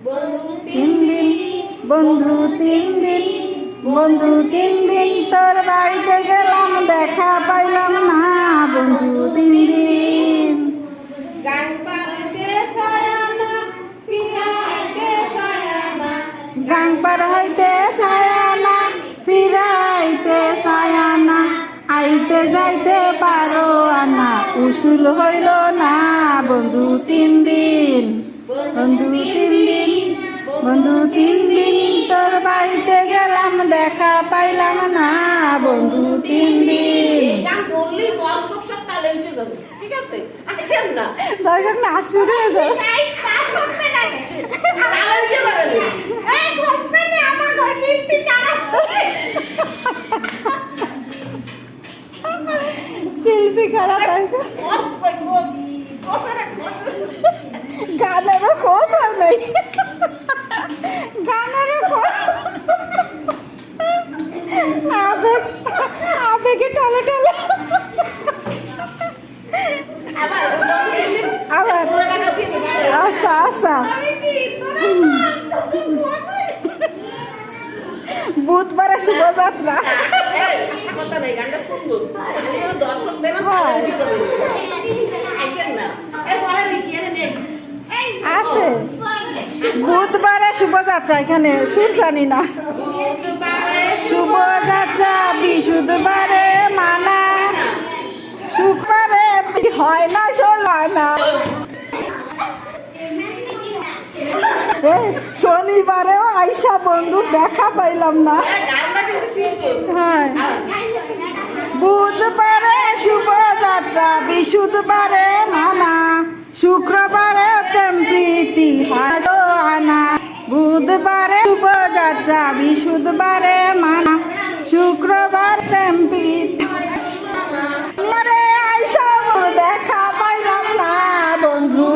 তিন দিন বন্ধু, তিন দিন বন্ধু, তিন দিন তোর বাড়িতে গেলাম, দেখা পাইলাম না বন্ধু, তিন দিন। গাং পার হইতে ছায়ানা, ফিরাইতে ছায়ানা, আইতে যাইতে পারো আনা, উসুল হইল না বন্ধু, তিন দিন বন্ধু, তিন দিন বন্ধু, তিন দিন তোর বাড়িতে গেলাম, দেখা পাইলাম না বন্ধু, তিন দিন। দরকার না শুরু হয়ে যাও। শিল্পী খারা গানেরও কোচ হয় নাই, গানেরও আবেগ, আবেগে টালে টালে আবার আস্তা আস্তা। বুধবারে শুভযাত্রা। আছে বুধবারে শুভযাত্রা, এখানে সুর জানি না। শুভযাত্রা বিশুদ্ধবারে মানা, শুক্রবারে হয় না সোলানা, শনিবারেও আইসা বন্ধু, দেখা পাইলাম না। হ্যাঁ, বুধবারে শুভযাত্রা বিশুদ্ধবারে মানা, শুক্রবারে প্রেম প্রীতি আনা, বুধবারে শুভযাত্রা বিশুদ্ধবারে মানা, শুক্রবার প্রেম প্রীতি আইসা দেখা পাইলাম না বন্ধু।